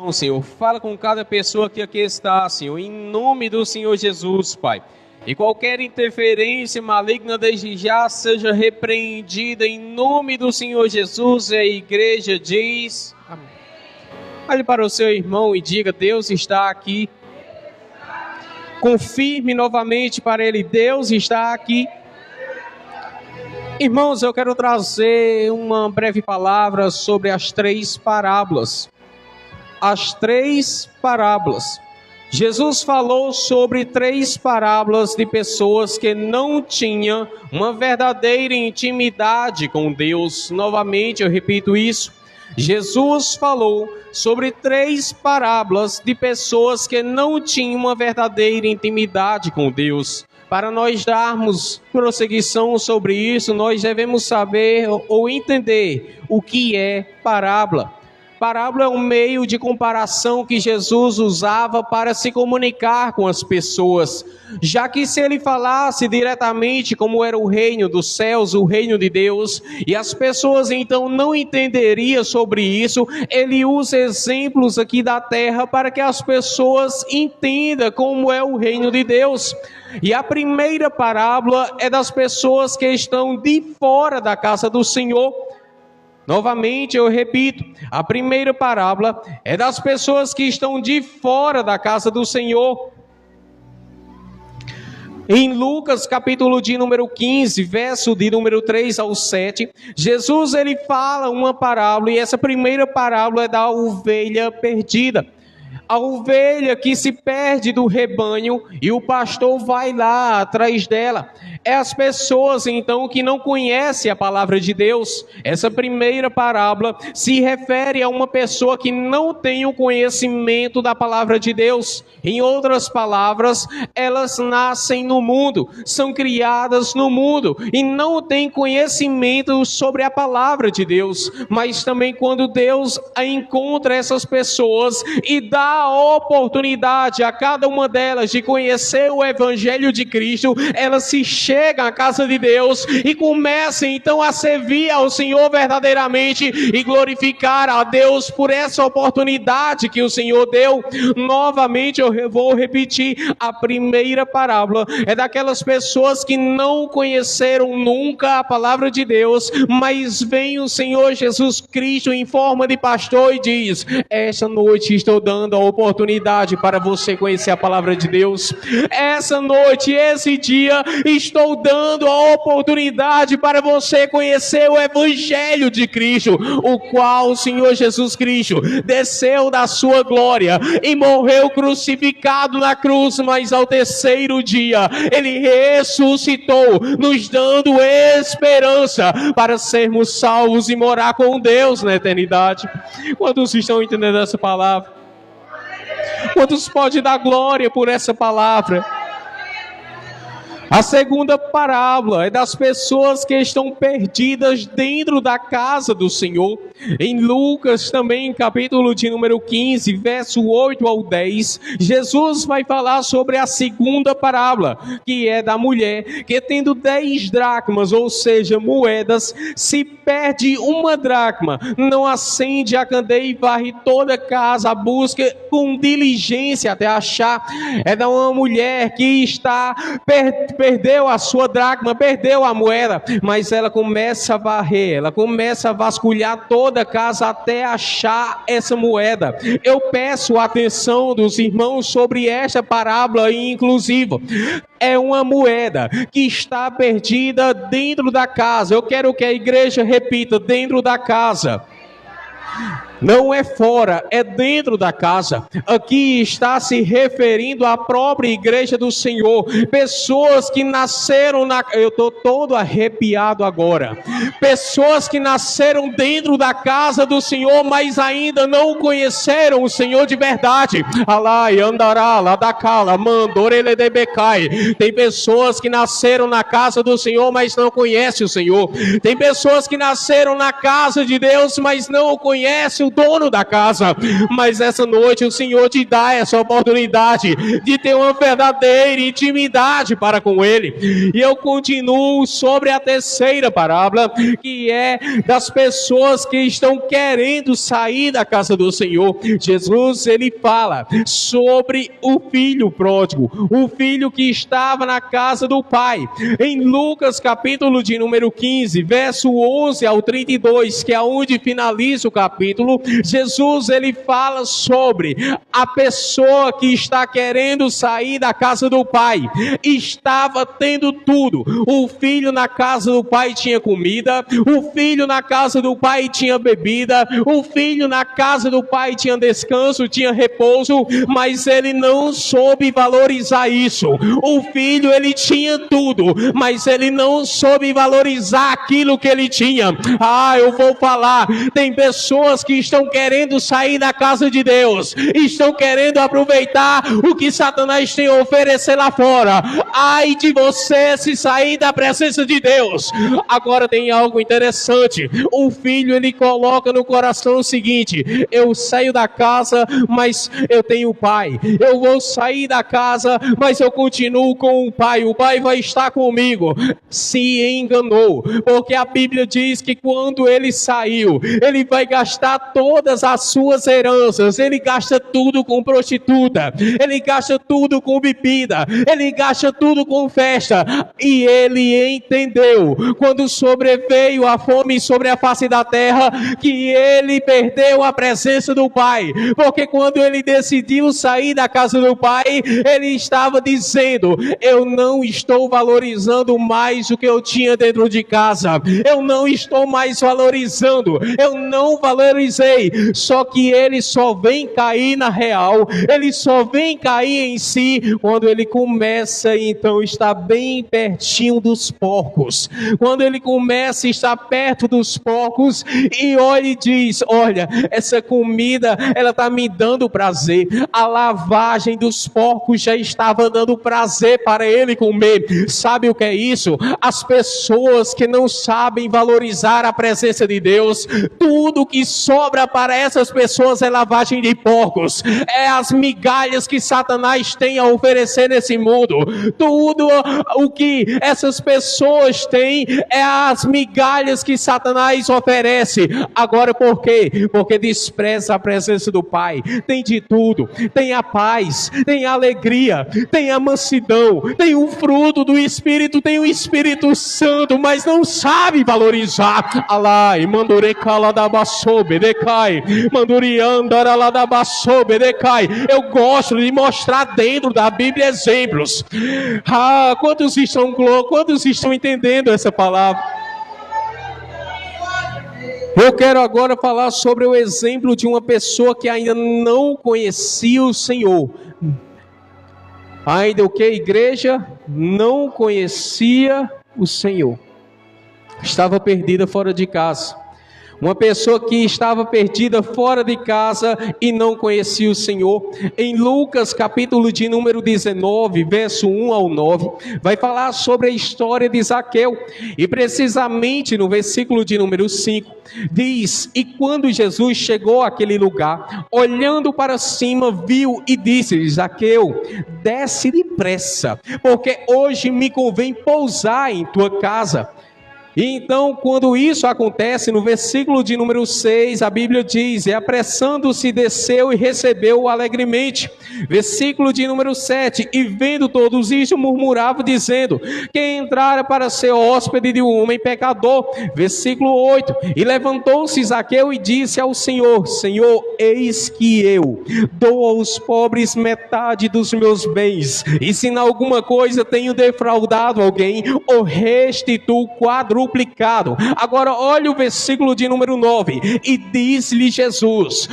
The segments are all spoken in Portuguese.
coração, Senhor. Fala com cada pessoa que aqui está, Senhor, em nome do Senhor Jesus, Pai. E qualquer interferência maligna desde já seja repreendida em nome do Senhor Jesus. E a igreja diz amém. Olhe para o seu irmão e diga: Deus está aqui. Confirme novamente para ele: Deus está aqui. Irmãos, eu quero trazer uma breve palavra sobre as 3 parábolas. As 3 parábolas. Jesus falou sobre 3 parábolas de pessoas que não tinham uma verdadeira intimidade com Deus. Novamente, eu repito isso. Jesus falou sobre 3 parábolas de pessoas que não tinham uma verdadeira intimidade com Deus. Para nós darmos prosseguição sobre isso, nós devemos saber ou entender o que é parábola. Parábola é um meio de comparação que Jesus usava para se comunicar com as pessoas, já que se ele falasse diretamente como era o reino dos céus, o reino de Deus, e as pessoas então não entenderiam sobre isso, ele usa exemplos aqui da terra para que as pessoas entendam como é o reino de Deus. E a primeira parábola é das pessoas que estão de fora da casa do Senhor. Novamente eu repito, a primeira parábola é das pessoas que estão de fora da casa do Senhor. Em Lucas capítulo de número 15, verso de número 3 ao 7, Jesus ele fala uma parábola, e essa primeira parábola é da ovelha perdida. A ovelha que se perde do rebanho e o pastor vai lá atrás dela. É as pessoas então que não conhecem a palavra de Deus. Essa primeira parábola se refere a uma pessoa que não tem o conhecimento da palavra de Deus. Em outras palavras, elas nascem no mundo, são criadas no mundo e não têm conhecimento sobre a palavra de Deus. Mas também quando Deus encontra essas pessoas e dá a oportunidade a cada uma delas de conhecer o Evangelho de Cristo, elas se chegam à casa de Deus e começam então a servir ao Senhor verdadeiramente e glorificar a Deus por essa oportunidade que o Senhor deu. Novamente eu vou repetir, a primeira parábola é daquelas pessoas que não conheceram nunca a palavra de Deus, mas vem o Senhor Jesus Cristo em forma de pastor e diz: esta noite estou dando a oportunidade para você conhecer a palavra de Deus. Essa noite, esse dia, estou dando a oportunidade para você conhecer o Evangelho de Cristo, o qual o Senhor Jesus Cristo desceu da sua glória e morreu crucificado na cruz, mas ao terceiro dia ele ressuscitou, nos dando esperança para sermos salvos e morar com Deus na eternidade. Quantos estão entendendo essa palavra? Quantos podem dar glória por essa palavra? A segunda parábola é das pessoas que estão perdidas dentro da casa do Senhor. Em Lucas também, capítulo de número 15, verso 8 ao 10, Jesus vai falar sobre a segunda parábola, que é da mulher que tendo 10 dracmas, ou seja, moedas, se perde uma dracma, não acende a candeia e varre toda a casa, busca com diligência até achar. É da uma mulher que perdeu a sua dracma, perdeu a moeda, mas ela começa a varrer, ela começa a vasculhar toda a casa até achar essa moeda. Eu peço a atenção dos irmãos sobre esta parábola inclusive. É uma moeda que está perdida dentro da casa. Eu quero que a igreja repita: dentro da casa. Não é fora, é dentro da casa. Aqui está se referindo à própria igreja do Senhor. Pessoas que nasceram eu estou todo arrepiado agora. Pessoas que nasceram dentro da casa do Senhor, mas ainda não conheceram o Senhor de verdade. Alai, andará, ladacala, mandorele de becai. Tem pessoas que nasceram na casa do Senhor, mas não conhecem o Senhor. Tem pessoas que nasceram na casa de Deus, mas não conhecem o dono da casa. Mas essa noite o Senhor te dá essa oportunidade de ter uma verdadeira intimidade para com Ele. E eu continuo sobre a terceira parábola, que é das pessoas que estão querendo sair da casa do Senhor. Jesus, ele fala sobre o filho pródigo, o filho que estava na casa do pai. Em Lucas capítulo de número 15, verso 11 ao 32, que é onde finaliza o capítulo, Jesus, ele fala sobre a pessoa que está querendo sair da casa do pai. Estava tendo tudo. O filho na casa do pai tinha comida, o filho na casa do pai tinha bebida, o filho na casa do pai tinha descanso, tinha repouso, mas ele não soube valorizar isso. O filho, ele tinha tudo, mas ele não soube valorizar aquilo que ele tinha. Eu vou falar, tem pessoas que estão querendo sair da casa de Deus, estão querendo aproveitar o que Satanás tem a oferecer lá fora. Ai de você se sair da presença de Deus. Agora tem algo interessante. O filho, ele coloca no coração o seguinte: eu saio da casa, mas eu tenho o pai. Eu vou sair da casa, mas eu continuo com o pai vai estar comigo. Se enganou, porque a Bíblia diz que quando ele saiu, ele vai gastar todas as suas heranças. Ele gasta tudo com prostituta, ele gasta tudo com bebida, ele gasta tudo com festa. E ele entendeu, quando sobreveio a fome sobre a face da terra, que ele perdeu a presença do pai. Porque quando ele decidiu sair da casa do pai, ele estava dizendo: eu não estou valorizando mais o que eu tinha dentro de casa, eu não estou mais valorizando, eu não valorizei. Só que ele só vem cair na real, ele só vem cair em si quando ele começa, então, estar bem pertinho dos porcos, quando ele começa a estar perto dos porcos e olha e diz: olha, essa comida, ela está me dando prazer. A lavagem dos porcos já estava dando prazer para ele comer. Sabe o que é isso? As pessoas que não sabem valorizar a presença de Deus, tudo que sobra para essas pessoas é lavagem de porcos, é as migalhas que Satanás tem a oferecer nesse mundo. Tudo o que essas pessoas têm é as migalhas que Satanás oferece. Agora por quê? Porque despreza a presença do Pai. Tem de tudo, tem a paz, tem a alegria, tem a mansidão, tem o fruto do Espírito, tem o Espírito Santo, mas não sabe valorizar. Alai, mandure cala da bassobe, decai, manduri andara lá da bassobe, decai. Eu gosto de mostrar dentro da Bíblia exemplos. Quantos estão entendendo essa palavra? Eu quero agora falar sobre o exemplo de uma pessoa que ainda não conhecia o Senhor. Ainda o que, igreja? Não conhecia o Senhor. Estava perdida fora de casa. Uma pessoa que estava perdida fora de casa e não conhecia o Senhor. Em Lucas capítulo de número 19, verso 1 ao 9, vai falar sobre a história de Zaqueu. E precisamente no versículo de número 5, diz: e quando Jesus chegou àquele lugar, olhando para cima, viu e disse: Zaqueu, desce depressa, porque hoje me convém pousar em tua casa. E então, quando isso acontece, no versículo de número 6, a Bíblia diz: e apressando-se desceu e recebeu-o alegremente. Versículo de número 7, e vendo todos isso, murmurava dizendo: quem entrara para ser hóspede de um homem pecador. Versículo 8, e levantou-se Zaqueu e disse ao Senhor: Senhor, eis que eu dou aos pobres metade dos meus bens, e se em alguma coisa tenho defraudado alguém, o restituo quadruplicado. Agora olha o versículo de número 9, e disse-lhe Jesus: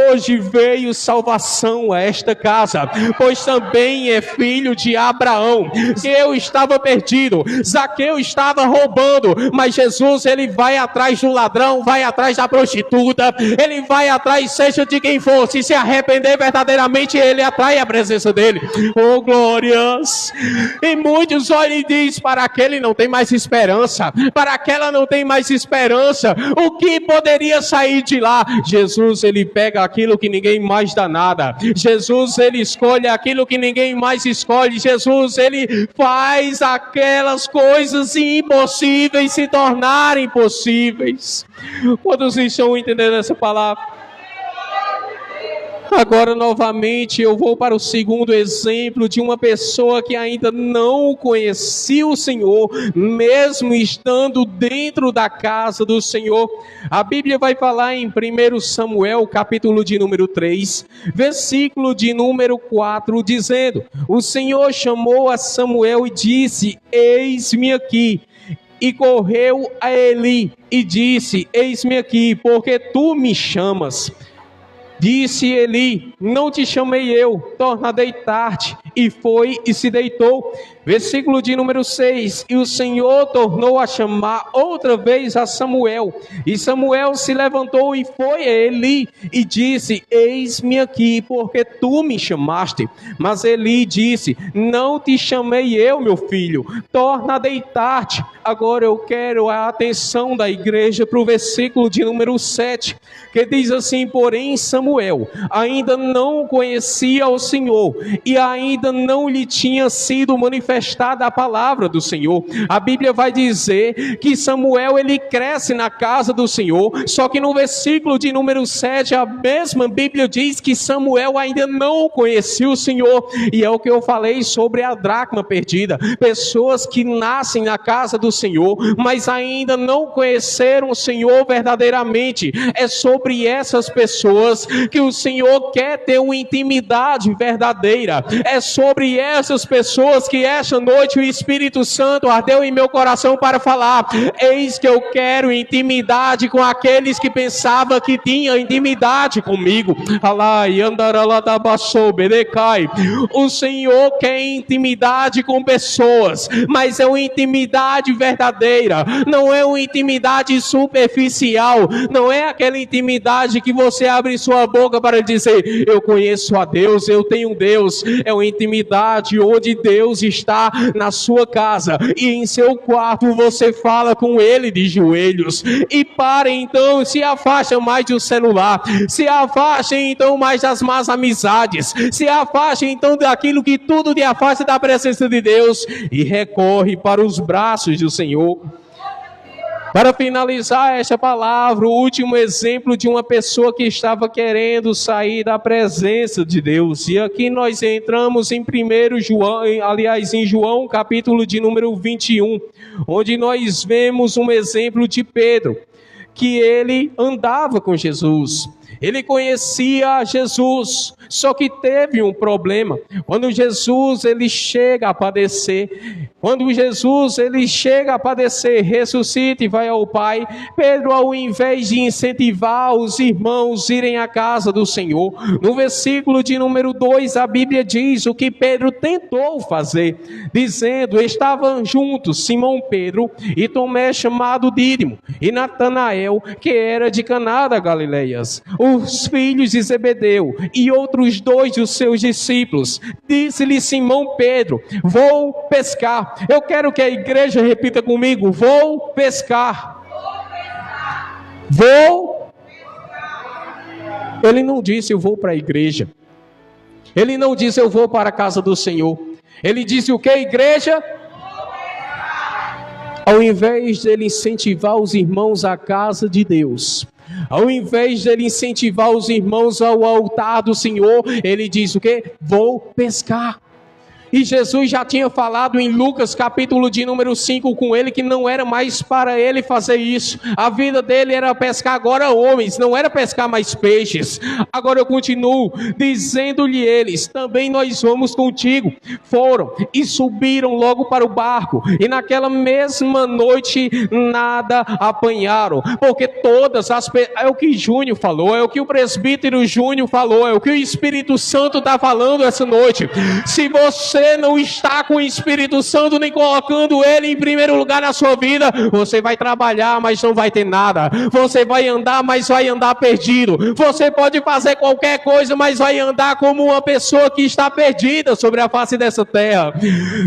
hoje veio salvação a esta casa, pois também é filho de Abraão. Eu estava perdido, Zaqueu estava roubando, mas Jesus, ele vai atrás do ladrão, vai atrás da prostituta, ele vai atrás, seja de quem for, se arrepender verdadeiramente, ele atrai a presença dele. Oh glórias! E muitos olham e dizem: para aquele não tem mais esperança, para aquela não tem mais esperança. O que poderia sair de lá? Jesus, ele pega aquilo que ninguém mais dá nada. Jesus, ele escolhe aquilo que ninguém mais escolhe. Jesus, ele faz aquelas coisas impossíveis se tornarem possíveis. Quantos estão entendendo essa palavra? Agora, novamente, eu vou para o segundo exemplo de uma pessoa que ainda não conhecia o Senhor, mesmo estando dentro da casa do Senhor. A Bíblia vai falar em 1 Samuel, capítulo de número 3, versículo de número 4, dizendo: o Senhor chamou a Samuel e disse: eis-me aqui. E correu a Eli e disse: eis-me aqui, porque tu me chamas. Disse Eli: não te chamei eu, torna a deitar-te. E foi e se deitou. Versículo de número 6. E o Senhor tornou a chamar outra vez a Samuel. E Samuel se levantou e foi a Eli e disse: eis-me aqui, porque tu me chamaste. Mas Eli disse: não te chamei eu, meu filho, torna a deitar-te. Agora eu quero a atenção da igreja para o versículo de número 7, que diz assim: porém Samuel ainda não conhecia o Senhor, e ainda não lhe tinha sido manifestada a palavra do Senhor. A Bíblia vai dizer que Samuel, ele cresce na casa do Senhor, só que no versículo de número 7, a mesma Bíblia diz que Samuel ainda não conhecia o Senhor. E é o que eu falei sobre a dracma perdida. Pessoas que nascem na casa do Senhor, mas ainda não conheceram o Senhor verdadeiramente. É sobre essas pessoas que o Senhor quer ter uma intimidade verdadeira. É sobre essas pessoas que esta noite o Espírito Santo ardeu em meu coração para falar: eis que eu quero intimidade com aqueles que pensavam que tinham intimidade comigo. O Senhor quer intimidade com pessoas, mas é uma intimidade verdadeira, não é uma intimidade superficial, não é aquela intimidade que você abre sua boca para dizer: eu conheço a Deus, eu tenho um Deus. É uma intimidade onde Deus está na sua casa e em seu quarto você fala com Ele de joelhos. E parem então, se afastem mais do celular, se afastem então mais das más amizades, se afastem então daquilo que tudo te afasta da presença de Deus e recorre para os braços do Senhor. Para finalizar esta palavra, o último exemplo de uma pessoa que estava querendo sair da presença de Deus. E aqui nós entramos em em João, capítulo de número 21, onde nós vemos um exemplo de Pedro, que ele andava com Jesus. Ele conhecia Jesus, só que teve um problema. Quando Jesus ele chega a padecer, ressuscita e vai ao Pai, Pedro, ao invés de incentivar os irmãos a irem à casa do Senhor, no versículo de número 2, a Bíblia diz o que Pedro tentou fazer, dizendo: estavam juntos Simão Pedro e Tomé chamado Dídimo, e Natanael, que era de Caná da Galileias, os filhos de Zebedeu, e outros dois dos seus discípulos. Disse-lhe Simão Pedro: vou pescar. Eu quero que a igreja repita comigo: vou pescar. Vou. Ele não disse eu vou para a igreja. Ele não disse eu vou para a casa do Senhor. Ele disse o que, igreja? Ao invés de ele incentivar os irmãos à casa de Deus, ao invés de ele incentivar os irmãos ao altar do Senhor, ele diz o quê? Vou pescar. E Jesus já tinha falado em Lucas capítulo de número 5 com ele que não era mais para ele fazer isso. A vida dele era pescar agora homens, não era pescar mais peixes. Agora eu continuo dizendo-lhe eles: também nós vamos contigo. Foram e subiram logo para o barco, e naquela mesma noite nada apanharam, porque todas as é o que Júnior falou, é o que o presbítero Júnior falou, é o que o Espírito Santo está falando essa noite. Se você você não está com o Espírito Santo, nem colocando Ele em primeiro lugar na sua vida, você vai trabalhar, mas não vai ter nada. Você vai andar, mas vai andar perdido. Você pode fazer qualquer coisa, mas vai andar como uma pessoa que está perdida sobre a face dessa terra.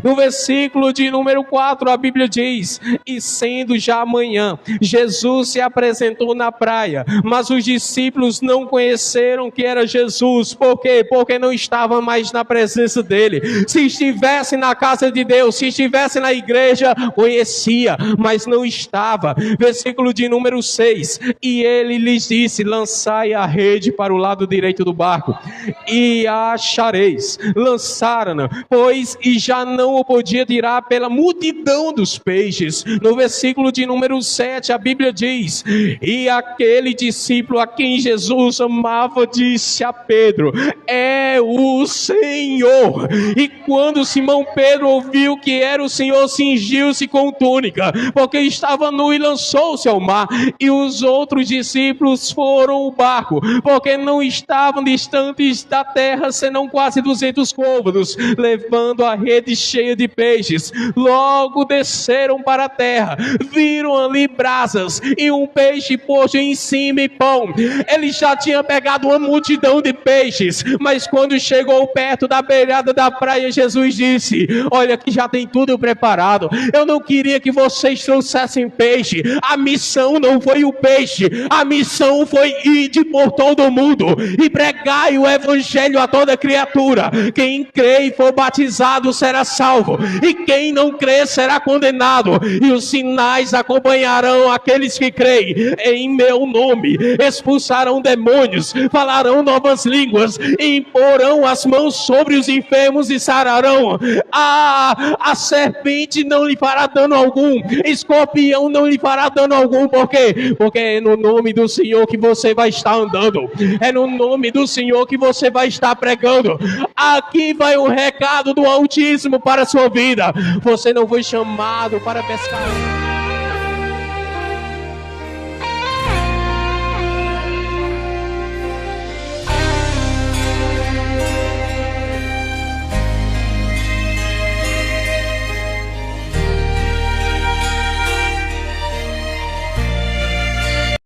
No versículo de número 4, a Bíblia diz: e sendo já amanhã, Jesus se apresentou na praia, mas os discípulos não conheceram que era Jesus. Por quê? Porque não estavam mais na presença dele. Se estivesse na casa de Deus, se estivesse na igreja, conhecia, mas não estava. Versículo de número 6, e ele lhes disse: lançai a rede para o lado direito do barco, e a achareis. Lançaram-na, pois, e já não o podia tirar pela multidão dos peixes. No versículo de número 7, a Bíblia diz: e aquele discípulo a quem Jesus amava disse a Pedro: é o Senhor. E quando Simão Pedro ouviu que era o Senhor, cingiu-se com túnica, porque estava nu, e lançou-se ao mar. E os outros discípulos foram ao barco, porque não estavam distantes da terra senão quase 200 côvados, levando a rede cheia de peixes. Logo desceram para a terra, viram ali brasas e um peixe posto em cima e pão. Ele já tinha pegado uma multidão de peixes, mas quando chegou perto da beirada da praia, Jesus disse: olha que já tem tudo preparado. Eu não queria que vocês trouxessem peixe. A missão não foi o peixe, a missão foi ir por todo o mundo e pregai o evangelho a toda criatura. Quem crê e for batizado será salvo, e quem não crê será condenado. E os sinais acompanharão aqueles que creem. Em meu nome expulsarão demônios, falarão novas línguas, e imporão as mãos sobre os enfermos e sararão. A serpente não lhe fará dano algum, escorpião não lhe fará dano algum. Por quê? Porque é no nome do Senhor que você vai estar andando, é no nome do Senhor que você vai estar pregando. Aqui vai o recado do Altíssimo para a sua vida. Você não foi chamado para pescar.